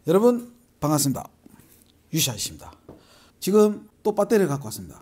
여러분 반갑습니다. 유시아씨입니다. 지금 또 배터리를 갖고 왔습니다.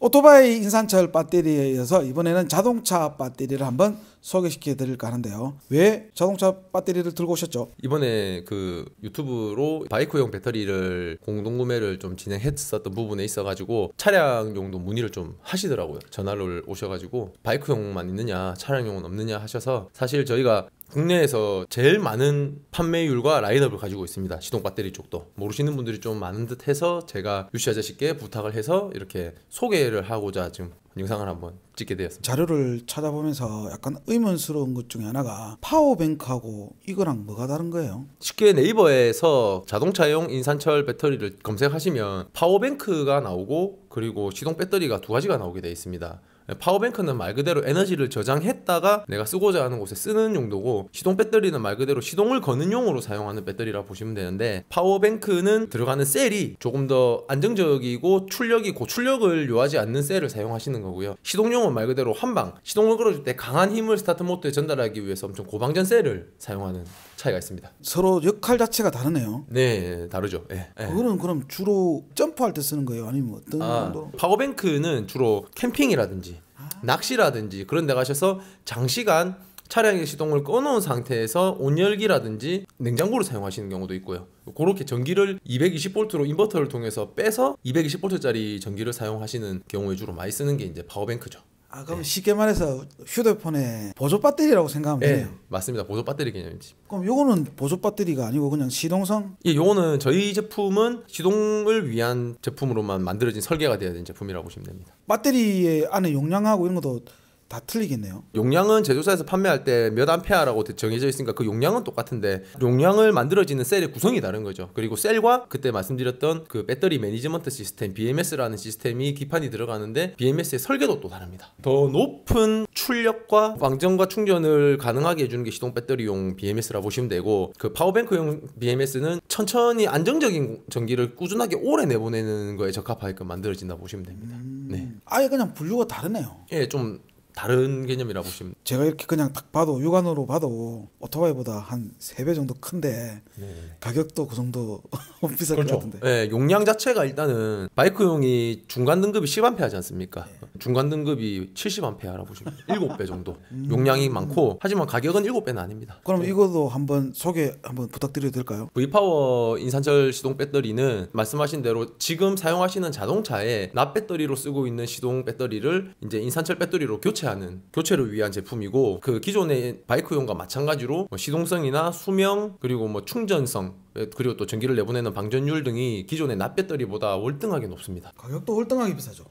오토바이 인산철 배터리에 이어서 이번에는 자동차 배터리를 한번 소개시켜 드릴까 하는데요. 왜 자동차 배터리를 들고 오셨죠? 이번에 그 유튜브로 바이크용 배터리를 공동구매를 좀 진행했었던 부분에 있어가지고 차량용도 문의를 좀 하시더라고요. 전화를 오셔가지고 바이크용만 있느냐 차량용은 없느냐 하셔서, 사실 저희가 국내에서 제일 많은 판매율과 라인업을 가지고 있습니다. 시동 배터리 쪽도 모르시는 분들이 좀 많은 듯 해서 제가 유씨 아저씨께 부탁을 해서 이렇게 소개를 하고자 지금 영상을 한번 찍게 되었습니다. 자료를 찾아보면서 약간 의문스러운 것 중에 하나가 파워뱅크하고 이거랑 뭐가 다른 거예요? 쉽게 네이버에서 자동차용 인산철 배터리를 검색하시면 파워뱅크가 나오고, 그리고 시동 배터리가 두 가지가 나오게 되어 있습니다. 파워뱅크는 말 그대로 에너지를 저장했다가 내가 쓰고자 하는 곳에 쓰는 용도고, 시동 배터리는 말 그대로 시동을 거는 용으로 사용하는 배터리라 보시면 되는데, 파워뱅크는 들어가는 셀이 조금 더 안정적이고 출력이 고출력을 요하지 않는 셀을 사용하시는 거고요. 시동용은 말 그대로 한방, 시동을 걸어줄 때 강한 힘을 스타트 모드에 전달하기 위해서 엄청 고방전 셀을 사용하는 차이가 있습니다. 서로 역할 자체가 다르네요. 네, 다르죠. 네. 그거는 그럼 주로 점프할 때 쓰는 거예요? 아니면 어떤 정도? 파워뱅크는 주로 캠핑이라든지 낚시라든지 그런 데 가셔서 장시간 차량의 시동을 꺼놓은 상태에서 온열기라든지 냉장고를 사용하시는 경우도 있고요. 그렇게 전기를 220V로 인버터를 통해서 빼서 220V짜리 전기를 사용하시는 경우에 주로 많이 쓰는 게 이제 파워뱅크죠. 그럼 쉽게 말해서 휴대폰의 보조 배터리라고 생각하면 되네요. 맞습니다. 보조 배터리 개념이지. 그럼 요거는 보조 배터리가 아니고 그냥 시동성? 예, 요거는 저희 제품은 시동을 위한 제품으로만 만들어진 설계가 되어야 되는 제품이라고 보시면 됩니다. 배터리의 안에 용량하고 이런 것도 다 틀리겠네요. 용량은 제조사에서 판매할 때 몇 암페어라고 정해져 있으니까 그 용량은 똑같은데, 용량을 만들어지는 셀의 구성이 다른 거죠. 그리고 셀과 그때 말씀드렸던 그 배터리 매니지먼트 시스템 BMS라는 시스템이 기판이 들어가는데, BMS의 설계도 또 다릅니다. 더 높은 출력과 방전과 충전을 가능하게 해주는 게 시동 배터리용 BMS라 보시면 되고, 그 파워뱅크용 BMS는 천천히 안정적인 전기를 꾸준하게 오래 내보내는 거에 적합하게끔 만들어진다 보시면 됩니다. 네. 아예 그냥 분류가 다르네요. 예, 좀 다른 개념이라 보시면. 제가 이렇게 그냥 딱 봐도 육안으로 봐도 오토바이보다 한 3배 정도 큰데 가격도 그 정도 비쌀 것 같은데. 네, 용량 자체가 일단은 바이크용이 중간 등급이 10A 하지 않습니까? 중간 등급이 70A라 보시면 7배 정도 용량이 많고, 하지만 가격은 7배는 아닙니다. 그럼 이것도 한번 소개 한번 부탁드려도 될까요? V파워 인산철 시동 배터리는 말씀하신 대로 지금 사용하시는 자동차에 납 배터리로 쓰고 있는 시동 배터리를 이제 인산철 배터리로 교체를 위한 제품이고, 그 기존의 바이크용과 마찬가지로 시동성이나 수명, 그리고 충전성, 그리고 또 전기를 내보내는 방전율 등이 기존의 납 배터리보다 월등하게 높습니다. 가격도 월등하게 비싸죠.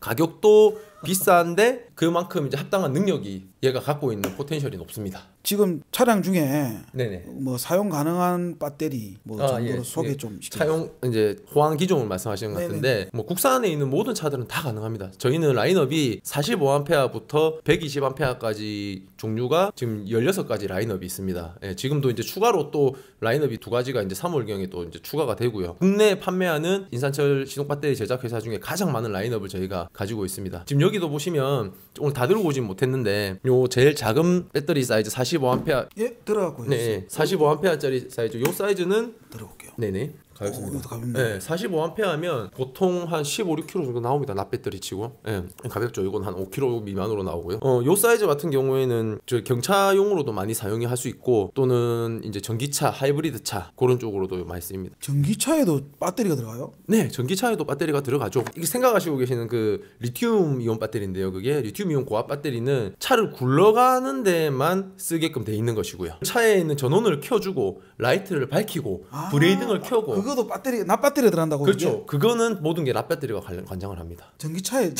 가격도 비싼데 그만큼 이제 합당한 능력이 얘가 갖고 있는 포텐셜이 높습니다. 지금 차량 중에 네네. 뭐 사용 가능한 배터리 정도로 소개 좀 시켜주세요. 차용 이제 호환 기종을 말씀하시는 것 같은데, 뭐 국산에 있는 모든 차들은 다 가능합니다. 저희는 라인업이 45A부터 120A까지 종류가 지금 16가지 라인업이 있습니다. 예, 지금도 이제 추가로 또 라인업이 2가지가 이제 3월경에 또 이제 추가가 되고요. 국내에 판매하는 인산철 시동 배터리 제작 회사 중에 가장 많은 라인업을 저희가 가지고 있습니다. 지금 여기도 보시면 오늘 다 들고 오진 못했는데, 요 제일 작은 배터리 사이즈 45A. 예, 들어가고 있어요. 네, 45A짜리 사이즈. 요 사이즈는 들어볼게요. 네네. 가볍습니다. 이것도 가볍네. 네, 45A면 보통 한 15, 16kg 정도 나옵니다. 납배터리 치고. 네, 가볍죠. 이건 한 5kg 미만으로 나오고요. 요 사이즈 같은 경우에는 저 경차용으로도 많이 사용이 할 수 있고, 또는 이제 전기차, 하이브리드 차 그런 쪽으로도 많이 쓰입니다. 전기차에도 배터리가 들어가요? 네, 전기차에도 배터리가 들어가죠. 이게 생각하시고 계시는 그 리튬 이온 배터리인데요. 그게 리튬 이온 고압 배터리는 차를 굴러가는 데만 쓰게끔 돼 있는 것이고요. 차에 있는 전원을 켜주고 라이트를 밝히고 브레이딩을 켜고, 그것도 배터리, 납 배터리가 들어간다고? 그렇죠. 그거는 모든 게 납 배터리가 관장을 합니다. 전기차에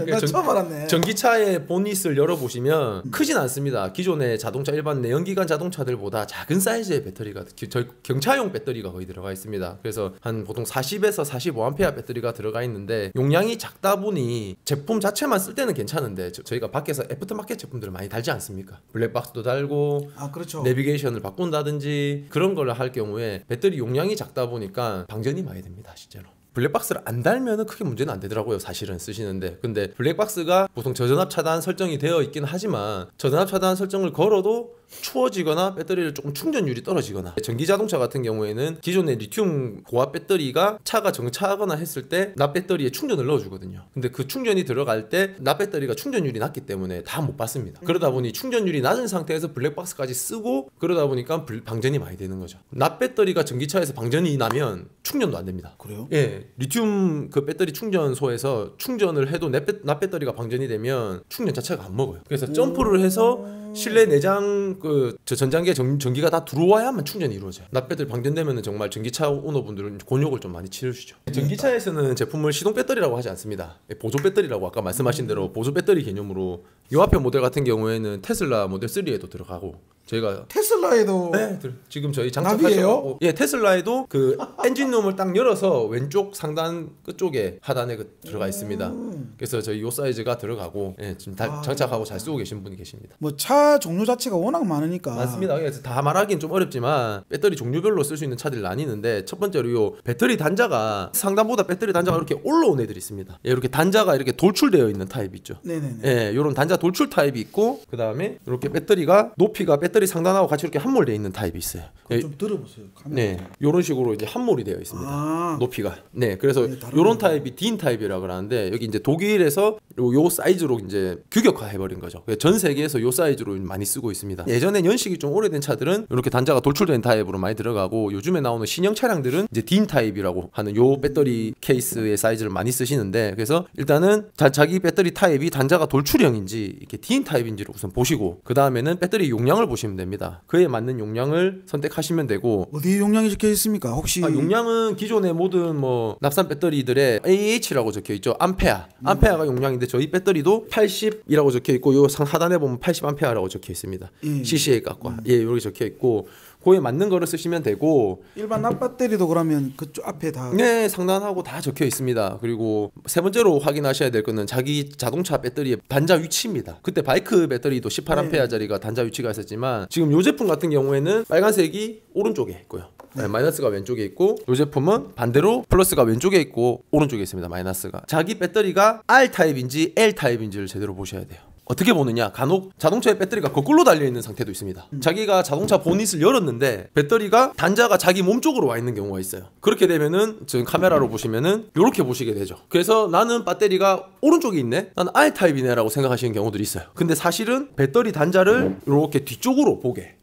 나 처음 알았네. 전기차의 보닛을 열어보시면 크진 않습니다. 기존의 자동차 일반 내연기관 자동차들보다 작은 사이즈의 배터리가, 저희 경차용 배터리가 거의 들어가 있습니다. 그래서 한 보통 40에서 45A 배터리가 들어가 있는데, 용량이 작다 보니 제품 자체만 쓸 때는 괜찮은데, 저희가 밖에서 애프터마켓 제품들을 많이 달지 않습니까? 블랙박스도 달고, 그렇죠. 내비게이션을 바꾼다든지 그런 걸 할 경우에 배터리 용량이 작다 보니까 방전이 많이 됩니다. 실제로 블랙박스를 안 달면은 크게 문제는 안 되더라고요. 사실은 쓰시는데. 근데 블랙박스가 보통 저전압 차단 설정이 되어 있긴 하지만, 저전압 차단 설정을 걸어도 추워지거나 배터리를 조금 충전율이 떨어지거나, 전기 자동차 같은 경우에는 기존의 리튬 고압 배터리가 차가 정차하거나 했을 때 납 배터리에 충전을 넣어주거든요. 근데 그 충전이 들어갈 때 납 배터리가 충전율이 낮기 때문에 다 못 받습니다. 그러다 보니 충전율이 낮은 상태에서 블랙박스까지 쓰고, 그러다 보니까 방전이 많이 되는 거죠. 납 배터리가 전기차에서 방전이 나면 충전도 안 됩니다. 그래요? 예, 리튬 그 배터리 충전소에서 충전을 해도 납 배터리가 방전이 되면 충전 자체가 안 먹어요. 그래서 점프를 해서 실내 내장 저 전장기에 전기가 다 들어와야만 충전이 이루어져요. 납 배터리 방전되면 정말 전기차 오너분들은 곤욕을 좀 많이 치르시죠. 전기차에서는 제품을 시동 배터리라고 하지 않습니다. 보조 배터리라고 아까 말씀하신 대로 보조 배터리 개념으로, 이 앞에 모델 같은 경우에는 테슬라 모델 3에도 들어가고, 저희가 테슬라에도 네, 지금 저희 납이에요? 예, 테슬라에도 그 엔진룸을 딱 열어서 왼쪽 상단 끝쪽에 하단에 들어가 있습니다. 그래서 저희 요 사이즈가 들어가고, 예, 지금 장착하고 잘 쓰고 계신 분이 계십니다. 뭐 차 종류 자체가 워낙 많으니까. 맞습니다. 그래서 다 말하기는 좀 어렵지만 배터리 종류별로 쓸 수 있는 차들이 나뉘는데, 첫 번째로 요 배터리 단자가 상단보다 배터리 단자가 이렇게 올라온 애들이 있습니다. 예, 이렇게 단자가 이렇게 돌출되어 있는 타입 있죠. 네네네. 예, 요런 단자 돌출 타입이 있고, 그 다음에 이렇게 배터리가 높이가 배터리 상단하고 같이 이렇게 함몰되어 있는 타입이 있어요. 예, 좀 들어보세요. 카메라. 네, 요런 식으로 이제 함몰이 되어 있습니다. 높이가. 네, 그래서 네, 요런 타입이 딘 타입이라고 그러는데, 여기 이제 독일에서 요 사이즈로 이제 규격화해버린 거죠. 전 세계에서 요 사이즈로 많이 쓰고 있습니다. 예전엔 연식이 좀 오래된 차들은 이렇게 단자가 돌출된 타입으로 많이 들어가고, 요즘에 나오는 신형 차량들은 이제 딘 타입이라고 하는 요 배터리 케이스의 사이즈를 많이 쓰시는데, 그래서 일단은 자기 배터리 타입이 단자가 돌출형인지 이렇게 딘 타입인지를 우선 보시고, 그 다음에는 배터리 용량을 보시면 됩니다. 그에 맞는 용량을 선택하시면 되고. 어디에 용량이 적혀 있습니까? 혹시 용량은 기존의 모든 뭐 납산 배터리들의 AH라고 적혀 있죠. 암페아가 용량인데, 저희 배터리도 80이라고 적혀 있고, 요 상 하단에 보면 80암페아라고 적혀 있습니다. CCA 값과 예, 이렇게 적혀 있고, 그에 맞는 거를 쓰시면 되고. 일반 납 배터리도 그러면 그쪽 앞에 다 네, 상단하고 다 적혀 있습니다. 그리고 세 번째로 확인하셔야 될 거는 자기 자동차 배터리의 단자 위치입니다. 그때 바이크 배터리도 18A짜리가 단자 위치가 있었지만, 지금 이 제품 같은 경우에는 빨간색이 오른쪽에 있고요. 네, 마이너스가 왼쪽에 있고, 이 제품은 반대로 플러스가 왼쪽에 있고 오른쪽에 있습니다. 마이너스가. 자기 배터리가 R 타입인지 L 타입인지를 제대로 보셔야 돼요. 어떻게 보느냐, 간혹 자동차의 배터리가 거꾸로 달려있는 상태도 있습니다. 자기가 자동차 보닛을 열었는데 배터리가 단자가 자기 몸 쪽으로 와 있는 경우가 있어요. 그렇게 되면은 지금 카메라로 보시면은 이렇게 보시게 되죠. 그래서 나는 배터리가 오른쪽에 있네, 나는 R타입이네 라고 생각하시는 경우들이 있어요. 근데 사실은 배터리 단자를 이렇게 뒤쪽으로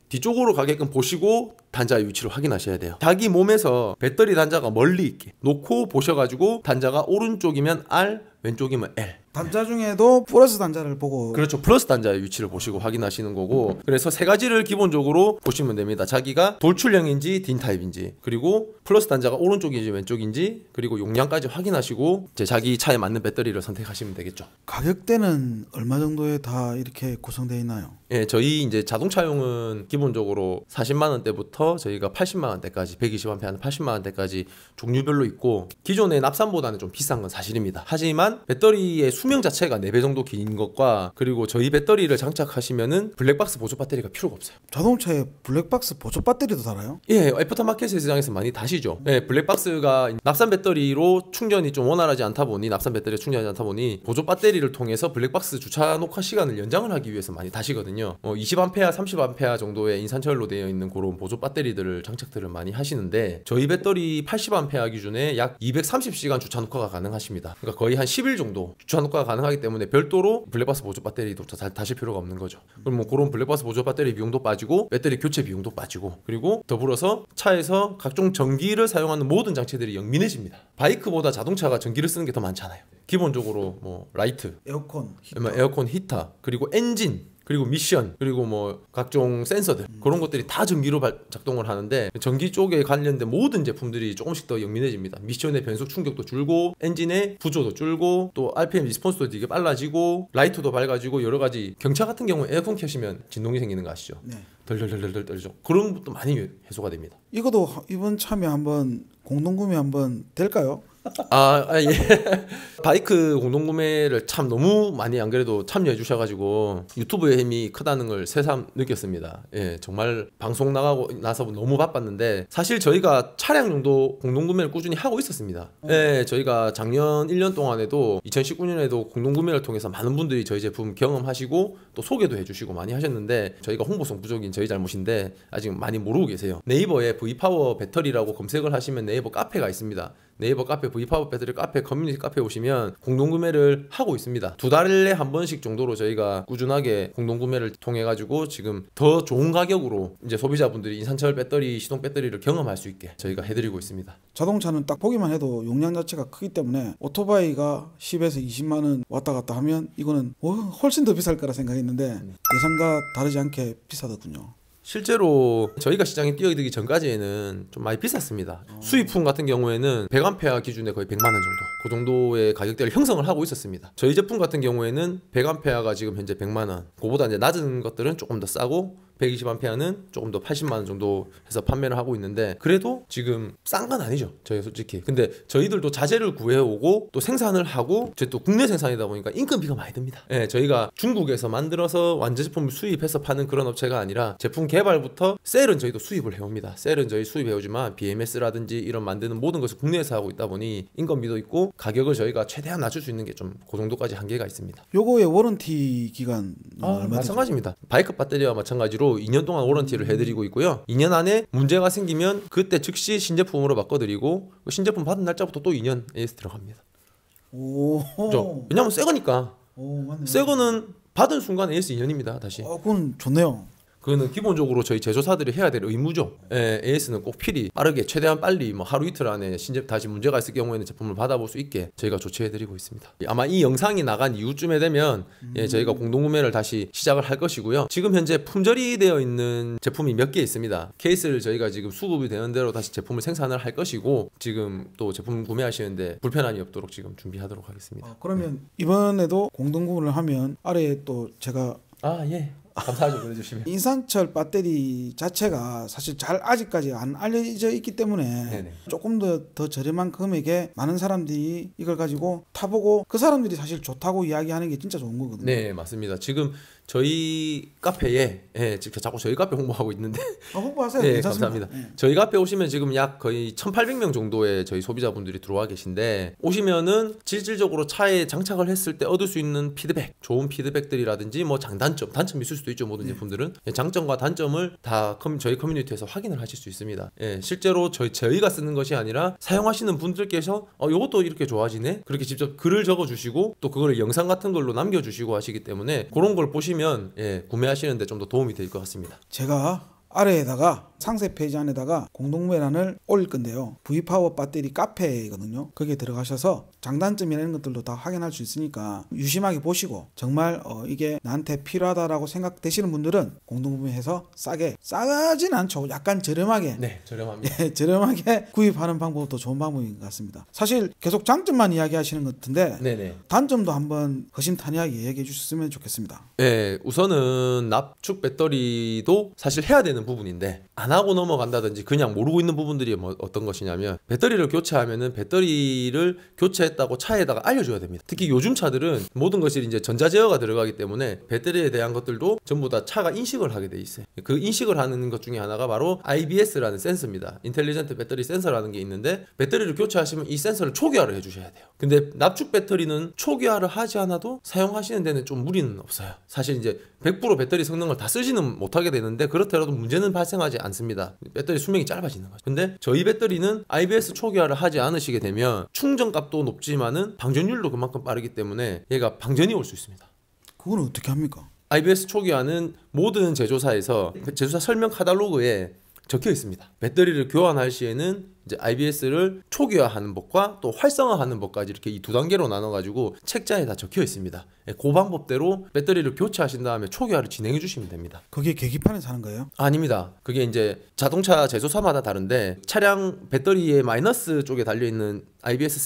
뒤쪽으로 가게끔 보시고 단자의 위치를 확인하셔야 돼요. 자기 몸에서 배터리 단자가 멀리 있게 놓고 보셔가지고, 단자가 오른쪽이면 R, 왼쪽이면 L. 단자 중에도 플러스 단자를 보고. 그렇죠. 플러스 단자의 위치를 보시고 확인하시는 거고. 그래서 세 가지를 기본적으로 보시면 됩니다. 자기가 돌출형인지 딘 타입인지, 그리고 플러스 단자가 오른쪽인지 왼쪽인지, 그리고 용량까지 확인하시고 이제 자기 차에 맞는 배터리를 선택하시면 되겠죠. 가격대는 얼마 정도에 다 이렇게 구성되어 있나요? 예, 저희 이제 자동차용은 기본적으로 40만 원대부터 저희가 80만 원대까지, 120A 하는 80만 원대까지 종류별로 있고, 기존의 납산보다는 좀 비싼 건 사실입니다. 하지만 배터리의 수명 자체가 4배 정도 긴 것과, 그리고 저희 배터리를 장착하시면은 블랙박스 보조 배터리가 필요가 없어요. 자동차에 블랙박스 보조 배터리도 달아요? 예, 애프터마켓 시장에서 많이 다시죠. 예, 블랙박스가 납산 배터리로 충전이 좀 원활하지 않다 보니, 납산 배터리 충전하지 않다 보니 보조 배터리를 통해서 블랙박스 주차 녹화 시간을 연장을 하기 위해서 많이 다시거든요. 20A, 30A 정도의 인산철로 되어 있는 그런 보조 배터리들을 장착들을 많이 하시는데, 저희 배터리 80A 기준에 약 230시간 주차 녹화가 가능하십니다. 그러니까 거의 한 10일 정도 주차 녹화가 가능하기 때문에 별도로 블랙박스 보조 배터리도 다실 필요가 없는 거죠. 그럼 뭐 그런 블랙박스 보조 배터리 비용도 빠지고, 배터리 교체 비용도 빠지고, 그리고 더불어서 차에서 각종 전기를 사용하는 모든 장치들이 영민해집니다. 바이크보다 자동차가 전기를 쓰는 게 더 많잖아요. 기본적으로 뭐 라이트, 에어컨, 히터, 그리고 엔진, 그리고 미션, 그리고 뭐 각종 센서들, 그런 것들이 다 전기로 작동을 하는데, 전기 쪽에 관련된 모든 제품들이 조금씩 더 영민해집니다. 미션의 변속 충격도 줄고, 엔진의 부조도 줄고, 또 RPM 리스폰스도 되게 빨라지고, 라이트도 밝아지고, 여러 가지. 경차 같은 경우에 에어컨 켜시면 진동이 생기는 거 아시죠? 네. 덜덜덜덜 떨죠. 그런 것도 많이 해소가 됩니다. 이것도 이번 참여 한번 공동구매 한번 될까요? 예. 바이크 공동구매를 참 너무 많이 안 그래도 참여해 주셔가지고 유튜브의 힘이 크다는 걸 새삼 느꼈습니다. 예, 정말 방송 나가고 나서 너무 바빴는데 사실 저희가 차량 정도 공동구매를 꾸준히 하고 있었습니다. 예, 저희가 작년 1년 동안에도 2019년에도 공동구매를 통해서 많은 분들이 저희 제품 경험하시고 또 소개도 해주시고 많이 하셨는데 저희가 홍보성 부족인 저희 잘못인데 아직 많이 모르고 계세요. 네이버에 V파워 배터리라고 검색을 하시면 네이버 카페가 있습니다. 네이버 카페 V파워 배터리 카페 커뮤니티 카페 오시면 공동구매를 하고 있습니다. 2달에 한 번씩 정도로 저희가 꾸준하게 공동구매를 통해 가지고 지금 더 좋은 가격으로 이제 소비자분들이 인산철 배터리, 시동 배터리를 경험할 수 있게 저희가 해드리고 있습니다. 자동차는 딱 보기만 해도 용량 자체가 크기 때문에 오토바이가 10에서 20만 원 왔다 갔다 하면 이거는 훨씬 더 비쌀 거라 생각했는데 예상과 다르지 않게 비싸더군요. 실제로 저희가 시장에 뛰어들기 전까지에는 좀 많이 비쌌습니다. 수입품 같은 경우에는 100A 기준에 거의 100만 원 정도 그 정도의 가격대를 형성을 하고 있었습니다. 저희 제품 같은 경우에는 100A가 지금 현재 100만 원, 그보다 이제 낮은 것들은 조금 더 싸고 120A는 조금 더 80만 원 정도 해서 판매를 하고 있는데 그래도 지금 싼 건 아니죠. 저희 솔직히. 근데 저희들도 자재를 구해오고 또 생산을 하고 저희 또 국내 생산이다 보니까 인건비가 많이 듭니다. 예, 저희가 중국에서 만들어서 완제제품을 수입해서 파는 그런 업체가 아니라 제품 개발부터 셀은 저희도 수입을 해옵니다. 셀은 저희 수입해오지만 BMS라든지 이런 만드는 모든 것을 국내에서 하고 있다 보니 인건비도 있고 가격을 저희가 최대한 낮출 수 있는 게 좀 그 정도까지 한계가 있습니다. 요거의 워런티 기간 마찬가지입니다. 바이크 배터리와 마찬가지로 2년 동안 워런티를 해드리고 있고요. 2년 안에 문제가 생기면 그때 즉시 신제품으로 바꿔드리고 신제품 받은 날짜부터 또 2년 AS 들어갑니다. 그렇죠? 왜냐면 새 거니까. 새 거는 받은 순간 AS 2년입니다. 다시. 그건 좋네요. 그거는 기본적으로 저희 제조사들이 해야 될 의무죠. 예, AS는 꼭 필히 빠르게 최대한 빨리 뭐 하루 이틀 안에 다시 문제가 있을 경우에는 제품을 받아볼 수 있게 저희가 조치해드리고 있습니다. 아마 이 영상이 나간 이후쯤에 되면 저희가 공동구매를 다시 시작을 할 것이고요. 지금 현재 품절이 되어 있는 제품이 몇 개 있습니다. 케이스를 저희가 지금 수급이 되는 대로 다시 제품을 생산을 할 것이고 지금 또 제품 구매하시는데 불편함이 없도록 지금 준비하도록 하겠습니다. 그러면 이번에도 공동구매를 하면 아래에 또 제가 예. 감사하죠. 보내주시면. 인산철 배터리 자체가 사실 잘 아직까지 안 알려져 있기 때문에 네네. 조금 더 저렴한 금액에 많은 사람들이 이걸 가지고 타보고 그 사람들이 사실 좋다고 이야기하는 게 진짜 좋은 거거든요. 네, 맞습니다. 지금 저희 카페에 지금 자꾸 저희 카페 홍보하고 있는데 홍보하세요. 네, 괜찮습니다. 감사합니다. 저희 카페 오시면 지금 약 거의 1,800명 정도의 저희 소비자분들이 들어와 계신데 오시면은 실질적으로 차에 장착을 했을 때 얻을 수 있는 피드백, 좋은 피드백들이라든지 뭐 장단점, 단점이 있을 수도 있죠. 모든 제품들은 장점과 단점을 다 저희 커뮤니티에서 확인을 하실 수 있습니다. 실제로 저희가 쓰는 것이 아니라 사용하시는 분들께서 이것도 이렇게 좋아지네? 그렇게 직접 글을 적어주시고 또 그거를 영상 같은 걸로 남겨주시고 하시기 때문에 그런 걸 보시면 구매하시는데 좀 더 도움이 될 것 같습니다. 제가 아래에다가 상세 페이지 안에다가 공동구매란을 올릴 건데요. V파워 배터리 카페거든요. 거기에 들어가셔서 장단점이나 이런 것들도 다 확인할 수 있으니까 유심하게 보시고 정말 이게 나한테 필요하다라고 생각되시는 분들은 공동구매해서 싸가진 않죠. 약간 저렴하게. 네, 저렴합니다. 저렴하게 구입하는 방법도 좋은 방법인 것 같습니다. 사실 계속 장점만 이야기하시는 것 같은데 네네. 단점도 한번 허심탄회하게 얘기해 주셨으면 좋겠습니다. 네, 우선은 납축 배터리도 사실 해야 되는 부분인데 안 하고 넘어간다든지 그냥 모르고 있는 부분들이 어떤 것이냐면 배터리를 교체하면은 배터리를 교체했다고 차에다가 알려줘야 됩니다. 특히 요즘 차들은 모든 것이 이제 전자제어가 들어가기 때문에 배터리에 대한 것들도 전부 다 차가 인식을 하게 돼 있어요. 그 인식을 하는 것 중에 하나가 바로 IBS라는 센서입니다. 인텔리전트 배터리 센서라는 게 있는데 배터리를 교체하시면 이 센서를 초기화를 해주셔야 돼요. 근데 납축 배터리는 초기화를 하지 않아도 사용하시는 데는 좀 무리는 없어요. 사실 이제 100% 배터리 성능을 다 쓰지는 못하게 되는데 그렇더라도 문제는 발생하지 않습니다. 배터리 수명이 짧아지는 거죠. 근데 저희 배터리는 IBS 초기화를 하지 않으시게 되면 충전값도 높지만은 방전율도 그만큼 빠르기 때문에 얘가 방전이 올 수 있습니다. 그건 어떻게 합니까? IBS 초기화는 모든 제조사에서 제조사 설명 카탈로그에 적혀 있습니다. 배터리를 교환할 시에는 이제 IBS를 초기화하는 법과 또 활성화하는 법까지 이렇게 이 두 단계로 나눠가지고 책자에 다 적혀 있습니다. 그 방법대로 배터리를 교체하신 다음에 초기화를 진행해 주시면 됩니다. 그게 계기판에서 하는 거예요? 아닙니다. 그게 이제 자동차 제조사마다 다른데 차량 배터리의 마이너스 쪽에 달려있는 IBS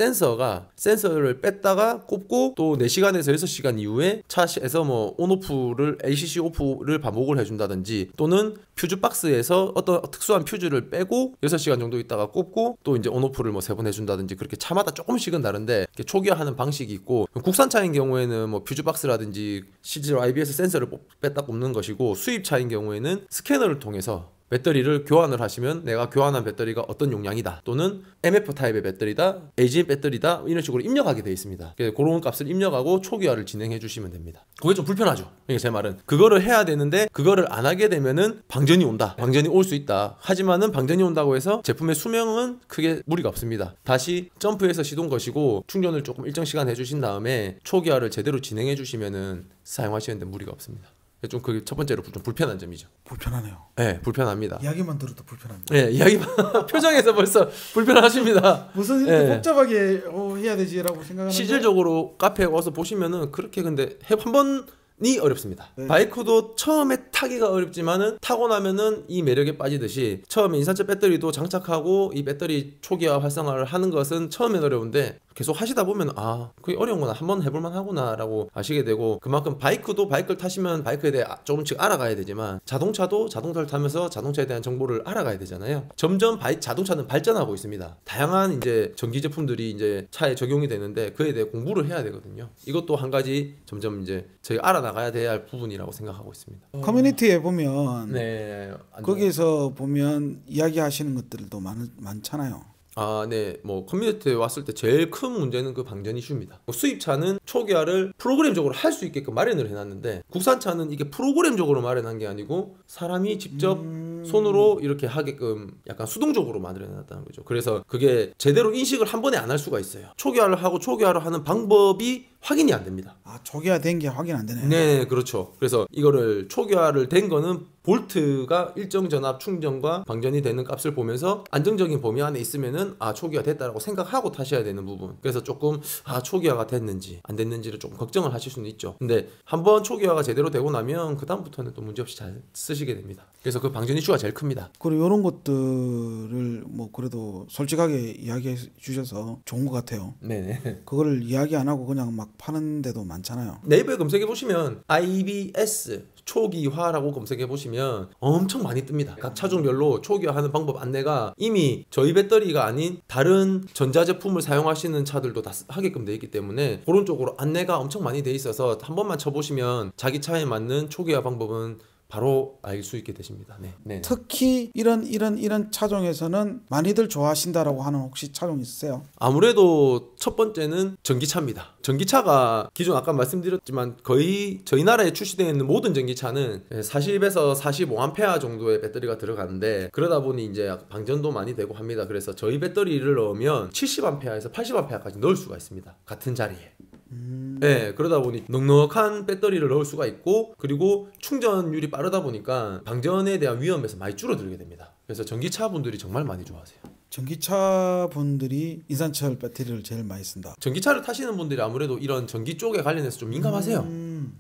센서를 뺐다가 꼽고 또 4시간에서 6시간 이후에 차에서 뭐 온오프를 ACC 오프를 반복을 해준다든지 또는 퓨즈 박스에서 어떤 특수한 퓨즈를 빼고 6시간 정도 있다가 꼽고 꽂고 또 이제 온오프를 뭐 3번 해준다든지 그렇게 차마다 조금씩은 다른데 초기화하는 방식이 있고, 국산차인 경우에는 뭐 퓨즈박스라든지 실제로 IBS 센서를 뺐다 꼽는 것이고, 수입차인 경우에는 스캐너를 통해서 배터리를 교환을 하시면 내가 교환한 배터리가 어떤 용량이다, 또는 MF 타입의 배터리다, AGM 배터리다, 이런 식으로 입력하게 되어 있습니다. 그래서 그런 값을 입력하고 초기화를 진행해 주시면 됩니다. 그게 좀 불편하죠. 그러니까 제 말은 그거를 해야 되는데 그거를 안 하게 되면은 방전이 온다, 방전이 올 수 있다. 하지만은 방전이 온다고 해서 제품의 수명은 크게 무리가 없습니다. 다시 점프해서 시동 거시고 충전을 조금 일정 시간 해주신 다음에 초기화를 제대로 진행해 주시면은 사용하시는데 무리가 없습니다. 좀 그게 첫 번째로 좀 불편한 점이죠. 불편하네요. 네, 불편합니다. 이야기만 들어도 불편합니다. 네, 이야기만 표정에서 벌써 불편하십니다. 무슨 이렇게 복잡하게 해야 되지라고 생각하는데 실질적으로 카페에 와서 보시면은 그렇게 근데 한 번이 어렵습니다. 네. 바이크도 처음에 타기가 어렵지만은 타고 나면은 이 매력에 빠지듯이 처음에 인산철 배터리도 장착하고 이 배터리 초기화 활성화를 하는 것은 처음엔 어려운데 계속 하시다 보면 아, 그게 어려운 거나 한번 해볼만 하구나 라고 아시게 되고, 그만큼 바이크도 바이크를 타시면 바이크에 대해 조금씩 알아가야 되지만 자동차도 자동차를 타면서 자동차에 대한 정보를 알아가야 되잖아요. 점점 자동차는 발전하고 있습니다. 다양한 이제 전기 제품들이 이제 차에 적용이 되는데 그에 대해 공부를 해야 되거든요. 이것도 한 가지 점점 이제 저희가 알아나가야 돼야 할 부분이라고 생각하고 있습니다. 커뮤니티에 보면 네, 거기에서 보면 이야기하시는 것들도 많잖아요. 아, 네. 뭐 커뮤니티에 왔을 때 제일 큰 문제는 그 방전 이슈입니다. 수입차는 초기화를 프로그램적으로 할 수 있게끔 마련을 해놨는데, 국산차는 이게 프로그램적으로 마련한 게 아니고 사람이 직접 손으로 이렇게 하게끔 약간 수동적으로 만들어놨다는 거죠. 그래서 그게 제대로 인식을 한 번에 안 할 수가 있어요. 초기화를 하고 초기화를 하는 방법이 확인이 안 됩니다. 아, 초기화 된 게 확인 안 되네요. 네, 그렇죠. 그래서 이거를 초기화를 된 거는 볼트가 일정 전압 충전과 방전이 되는 값을 보면서 안정적인 범위 안에 있으면은 아, 초기화 됐다라고 생각하고 타셔야 되는 부분. 그래서 조금 아, 초기화가 됐는지 안 됐는지를 조금 걱정을 하실 수는 있죠. 근데 한번 초기화가 제대로 되고 나면 그 다음부터는 또 문제없이 잘 쓰시게 됩니다. 그래서 그 방전 이슈가 제일 큽니다. 그리고 이런 것들을 뭐 그래도 솔직하게 이야기해 주셔서 좋은 것 같아요. 네네. 그거를 이야기 안 하고 그냥 막 파는 데도 많잖아요. 네이버에 검색해 보시면 IBS 초기화라고 검색해 보시면 엄청 많이 뜹니다. 각 차종별로 초기화하는 방법 안내가 이미 저희 배터리가 아닌 다른 전자제품을 사용하시는 차들도 다 하게끔 돼 있기 때문에 그런 쪽으로 안내가 엄청 많이 돼 있어서 한 번만 쳐보시면 자기 차에 맞는 초기화 방법은 바로 알 수 있게 되십니다. 네. 특히 이런 차종에서는 많이들 좋아하신다라고 하는 혹시 차종 있으세요? 아무래도 첫 번째는 전기차입니다. 전기차가 기존 아까 말씀드렸지만 거의 저희 나라에 출시되어 있는 모든 전기차는 40에서 45A 정도의 배터리가 들어가는데, 그러다 보니 이제 방전도 많이 되고 합니다. 그래서 저희 배터리를 넣으면 70A에서 80A까지 넣을 수가 있습니다. 같은 자리에. 네, 그러다 보니 넉넉한 배터리를 넣을 수가 있고, 그리고 충전율이 빠르다 보니까 방전에 대한 위험에서 많이 줄어들게 됩니다. 그래서 전기차 분들이 정말 많이 좋아하세요. 전기차 분들이 인산철 배터리를 제일 많이 쓴다. 전기차를 타시는 분들이 아무래도 이런 전기 쪽에 관련해서 좀 민감하세요.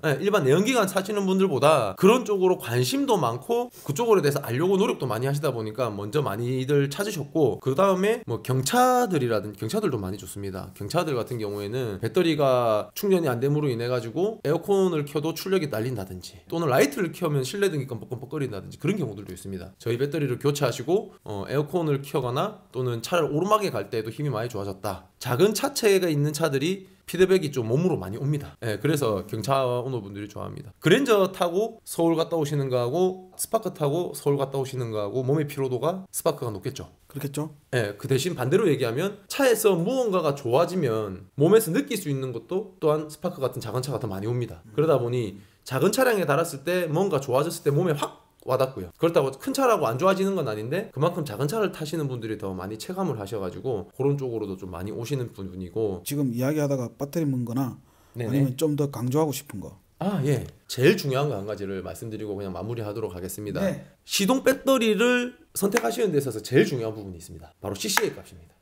네, 일반 내연기관 타시는 분들보다 그런 쪽으로 관심도 많고 그쪽으로 대해서 알려고 노력도 많이 하시다 보니까 먼저 많이들 찾으셨고, 그 다음에 뭐 경차들이라든지, 경차들도 많이 좋습니다. 경차들 같은 경우에는 배터리가 충전이 안 됨으로 인해 가지고 에어컨을 켜도 출력이 딸린다든지, 또는 라이트를 켜면 실내 등이 껌뻑껌뻑거린다든지 그런 경우들도 있습니다. 저희 배터리를 교체하시고 에어컨을 켜거나 또는 차를 오르막에 갈 때에도 힘이 많이 좋아졌다. 작은 차체가 있는 차들이 피드백이 좀 몸으로 많이 옵니다. 네, 그래서 경차 오너분들이 좋아합니다. 그랜저 타고 서울 갔다 오시는 거하고 스파크 타고 서울 갔다 오시는 거하고 몸의 피로도가 스파크가 높겠죠. 그렇겠죠? 네, 그 대신 반대로 얘기하면 차에서 무언가가 좋아지면 몸에서 느낄 수 있는 것도 또한 스파크 같은 작은 차가 더 많이 옵니다. 그러다 보니 작은 차량에 달았을 때 뭔가 좋아졌을 때 몸에 확 와닿고요. 그렇다고 큰 차라고 안 좋아지는 건 아닌데 그만큼 작은 차를 타시는 분들이 더 많이 체감을 하셔가지고 그런 쪽으로도 좀 많이 오시는 분이고. 지금 이야기하다가 배터리 문거나 네네. 아니면 좀 더 강조하고 싶은 거. 아, 예. 제일 중요한 거 한 가지를 말씀드리고 그냥 마무리하도록 하겠습니다. 네. 시동 배터리를 선택하시는 데 있어서 제일 중요한 부분이 있습니다. 바로 CCA 값입니다.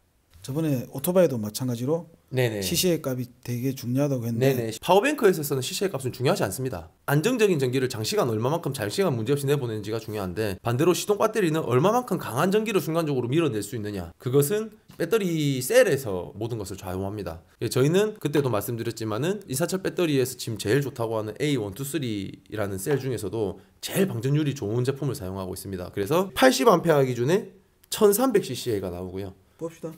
저번에 오토바이도 마찬가지로 네네. CCA 값이 되게 중요하다고 했는데 네네. 파워뱅크에 있어서는 CCA 값은 중요하지 않습니다. 안정적인 전기를 장시간 얼마만큼 장시간 문제없이 내보내는지가 중요한데, 반대로 시동 배터리는 얼마만큼 강한 전기를 순간적으로 밀어낼 수 있느냐, 그것은 배터리 셀에서 모든 것을 좌우합니다. 저희는 그때도 말씀드렸지만은 인산철 배터리에서 지금 제일 좋다고 하는 A123라는 셀 중에서도 제일 방전율이 좋은 제품을 사용하고 있습니다. 그래서 80A 기준에 1300cc가 나오고요. 봅시다.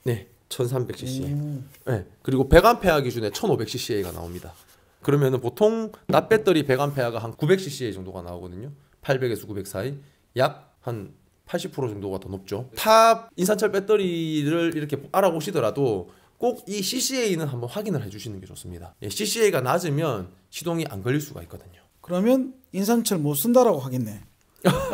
네, 1300cc. 네, 그리고 100A 기준에 1500cc가 나옵니다. 그러면은 보통 납 배터리 100A가 한 900cc 정도가 나오거든요. 800에서 900 사이. 약 한 80% 정도가 더 높죠. 탑 인산철 배터리를 이렇게 알아보시더라도 꼭 이 CCA는 한번 확인을 해주시는 게 좋습니다. 예, CCA가 낮으면 시동이 안 걸릴 수가 있거든요. 그러면 인산철 못 쓴다라고 하겠네.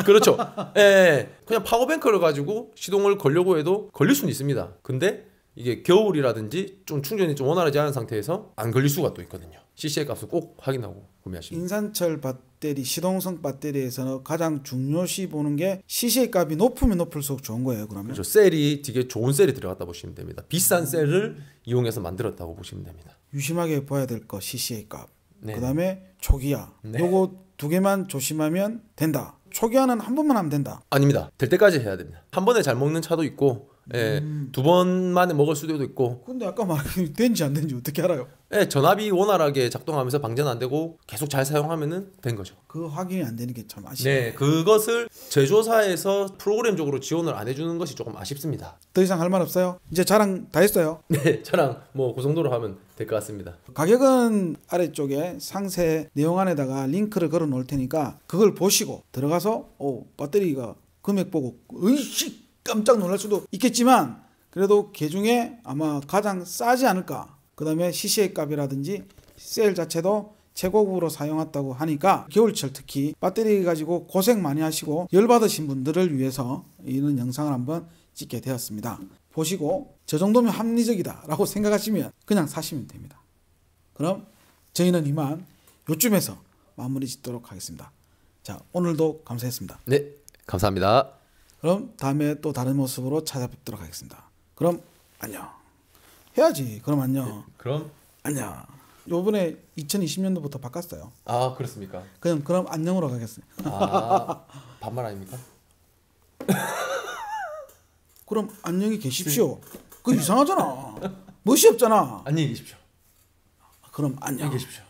그렇죠. 예, 그냥 파워뱅크를 가지고 시동을 걸려고 해도 걸릴 수는 있습니다. 근데 이게 겨울이라든지 좀 충전이 좀 원활하지 않은 상태에서 안 걸릴 수가 또 있거든요. CCA 값을 꼭 확인하고 구매하시면. 인산철 배터리, 시동성 배터리에서는 가장 중요시 보는 게 CCA 값이 높으면 높을수록 좋은 거예요. 그러면 그렇죠. 셀이 되게 좋은 셀이 들어갔다 보시면 됩니다. 비싼 셀을 이용해서 만들었다고 보시면 됩니다. 유심하게 봐야 될 거 CCA 값. 네. 그다음에 초기화. 네. 요거 두 개만 조심하면 된다. 초기화는 한 번만 하면 된다. 아닙니다. 될 때까지 해야 됩니다. 한 번에 잘 먹는 차도 있고, 예, 두 번만에 먹을 수도 있고. 근데 아까 말한 된지 안 된지 어떻게 알아요? 예, 전압이 원활하게 작동하면서 방전 안 되고 계속 잘 사용하면은 된 거죠. 그 확인이 안 되는 게 참 아쉽네요. 네, 그것을 제조사에서 프로그램적으로 지원을 안 해주는 것이 조금 아쉽습니다. 더 이상 할 말 없어요? 이제 자랑 다 했어요. 네, 저랑 뭐 그 정도로 하면 될 것 같습니다. 가격은 아래쪽에 상세 내용 안에다가 링크를 걸어 놓을 테니까 그걸 보시고 들어가서 배터리가 금액 보고 으이씨 깜짝 놀랄 수도 있겠지만 그래도 그 중에 아마 가장 싸지 않을까. 그 다음에 CCA 값이라든지 셀 자체도 최고급으로 사용했다고 하니까 겨울철 특히 배터리 가지고 고생 많이 하시고 열받으신 분들을 위해서 이런 영상을 한번 찍게 되었습니다. 보시고 저 정도면 합리적이다 라고 생각하시면 그냥 사시면 됩니다. 그럼 저희는 이만 요쯤에서 마무리 짓도록 하겠습니다. 자, 오늘도 감사했습니다. 네, 감사합니다. 그럼 다음에 또 다른 모습으로 찾아뵙도록 하겠습니다. 그럼 안녕. 해야지. 그럼 안녕. 그럼 안녕. 요번에 2020년도부터 바꿨어요. 아, 그렇습니까? 그럼 안녕으로 가겠어요. 아, 반말 아닙니까? 그럼 안녕히 계십시오. 그거 이상하잖아. 멋이 없잖아. 안녕히 계십시오. 그럼 안녕. 안녕히 계십시오.